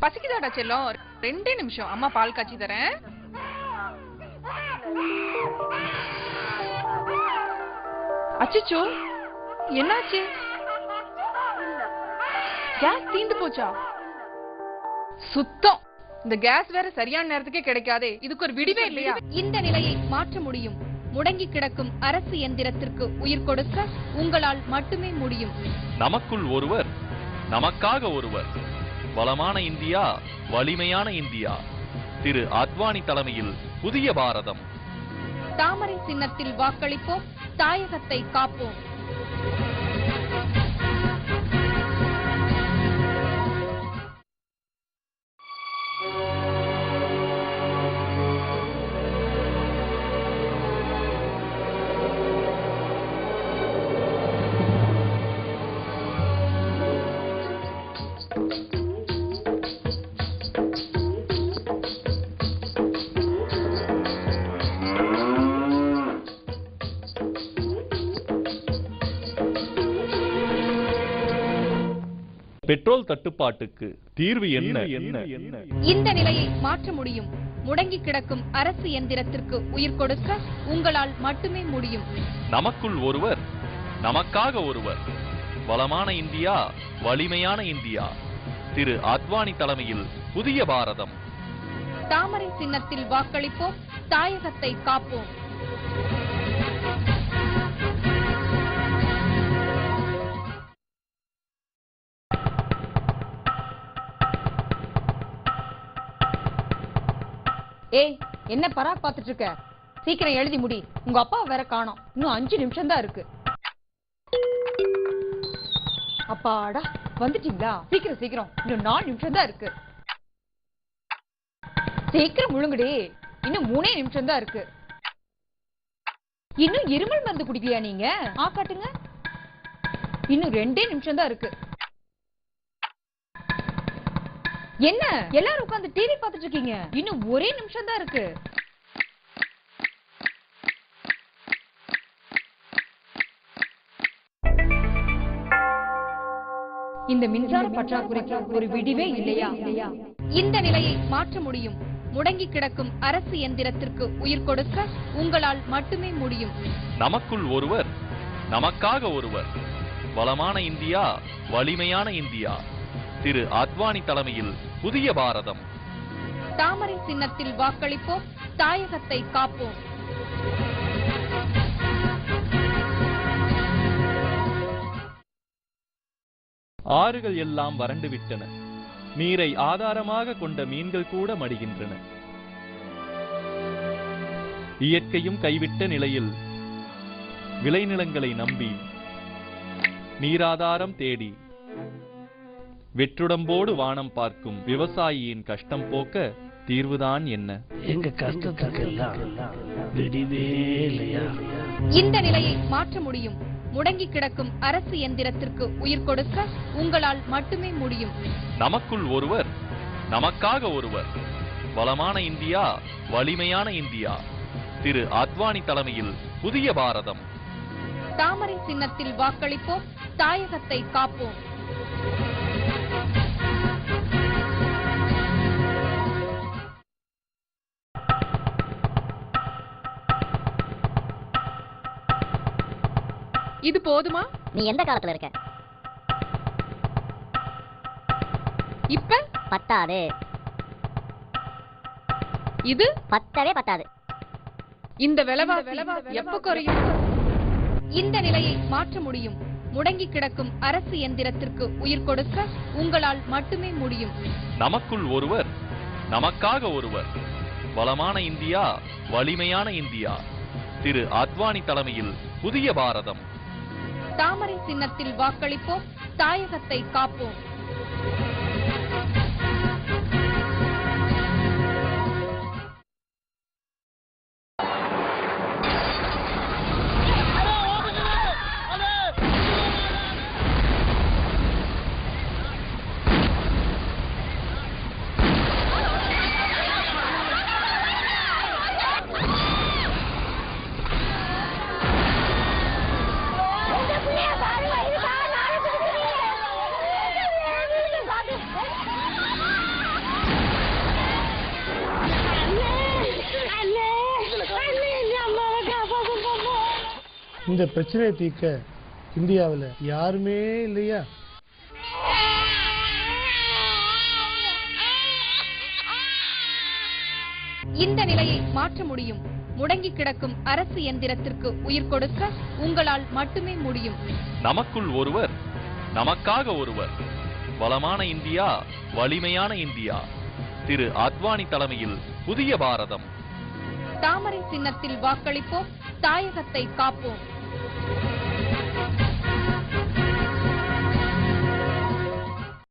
பசிக்குதாடா செல்லம்? 2 நிமிஷம் அம்மா பால் காய்ச்சி தரேன். அச்சச்சோ, என்னாச்சு? கேஸ் தீந்து போச்சா? சுத்தம். இந்த கேஸ் வேற சரியான நேரத்துக்கே கிடைக்காதே. இதுக்கு ஒரு விடிவே இல்லையா? இந்த நிலையை மாற்ற முடியும். முடங்கி கிடக்கும் அரசு எந்திரத்திற்கு உயிர் கொடுக்க உங்களால் மட்டுமே முடியும். நமக்குள் ஒருவர், நமக்காக ஒருவர். வளமான இந்தியா, வலிமையான இந்தியா. திரு அத்வானி தலைமையில் புதிய பாரதம். தாமரை சின்னத்தில் வாக்களிப்போம், தாயகத்தை காப்போம். பெட்ரோல் தட்டுப்பாட்டுக்கு தீர்வு என்ன? இந்த நிலையை மாற்ற முடியும். முடங்கி கிடக்கும் அரசு எந்திரத்திற்கு உயிர் கொடுக்க உங்களால் மட்டுமே முடியும். நமக்குள் ஒருவர், நமக்காக ஒருவர். வளமான இந்தியா, வலிமையான இந்தியா. திரு அத்வானி தலைமையில் புதிய பாரதம். தாமரை சின்னத்தில் வாக்களிப்போம், தாயகத்தை காப்போம். ஏய், என்ன பராக் பாத்துட்டு இருக்க? சீக்கிரம் எழுதி முடி. உங்க அப்பா வேற காணோம். இன்னும் 5 நிமிஷம் தான் இருக்கு. அப்பாடா, வந்துட்டீங்களா? சீக்கிரம் சீக்கிரம், இன்னும் 4 நிமிஷம் தான் இருக்கு. சீக்கிரம் முழுங்குடி. இன்னும் 3 நிமிஷம் தான் இருக்கு. இன்னும் இருமல் மருந்து குடிக்கலையா நீங்க? காட்டுங்க. இன்னும் 2 நிமிஷம் தான் இருக்கு. என்ன எல்லாரும் உட்கார்ந்து டிவி பார்த்துட்டு இருக்கீங்க? இன்னும் 1 நிமிஷம் தான் இருக்கு. இந்த மின்சார பற்றாக்குறைக்கு ஒரு விடிவே இல்லையா? இந்த நிலையை மாற்ற முடியும். முடங்கி கிடக்கும் அரசு எந்திரத்திற்கு உயிர் கொடுக்க உங்களால் மட்டுமே முடியும். நமக்குள் ஒருவர், நமக்காக ஒருவர். வளமான இந்தியா, வலிமையான இந்தியா. திரு அத்வானி தலைமையில் புதிய பாரதம். தாமரை சின்னத்தில் வாக்களிப்போம், தாயகத்தை காப்போம். ஆறுகள் எல்லாம் வறண்டு விட்டன. நீரை ஆதாரமாக கொண்ட மீன்கள் கூட மடிகின்றன. இயற்கையும் கைவிட்ட நிலையில் விளைநிலங்களை நம்பி நீராதாரம் தேடி வெற்றுடம்போடு வானம் பார்க்கும் விவசாயியின் கஷ்டம் போக்க தீர்வுதான் என்ன? எங்க கஷ்டத்துக்கெல்லாம் விடிவே இல்லையா? இந்த நிலையை மாற்ற முடியும். முடங்கி கிடக்கும் அரசு எந்திரத்திற்கு உயிர் கொடுக்க உங்களால் மட்டுமே முடியும். நமக்குள் ஒருவர், நமக்காக ஒருவர். வளமான இந்தியா, வலிமையான இந்தியா. திரு அத்வானி தலைமையில் புதிய பாரதம். தாமரை சின்னத்தில் வாக்களிப்போம், தாயகத்தை காப்போம். இது போதுமா? நீ எந்த காலத்துல இருக்க? இப்ப பத்தாது. இது பத்தவே பத்தாது. இந்த விலைவாசி எப்ப குறையும்? இந்த நிலையை மாற்ற முடியும். முடங்கி கிடக்கும் அரசு எந்திரத்திற்கு உயிர் கொடுக்க உங்களால் மட்டுமே முடியும். நமக்குள் ஒருவர், நமக்காக ஒருவர். வளமான இந்தியா, வலிமையான இந்தியா. திரு அத்வானி தலைமையில் புதிய பாரதம். தாமரை சின்னத்தில் வாக்களிப்போம், தாயகத்தை காப்போம். இந்த பிரச்சனையை தீர்க்க இந்தியாவில் யாருமே இல்லையா? இந்த நிலையை மாற்ற முடியும். முடங்கி கிடக்கும் அரசு எந்திரத்திற்கு உயிர் கொடுக்க உங்களால் மட்டுமே முடியும். நமக்குள் ஒருவர், நமக்காக ஒருவர். வளமான இந்தியா, வலிமையான இந்தியா. திரு அத்வானி தலைமையில் புதிய பாரதம். தாமரை சின்னத்தில் வாக்களிப்போம், தாயகத்தை காப்போம்.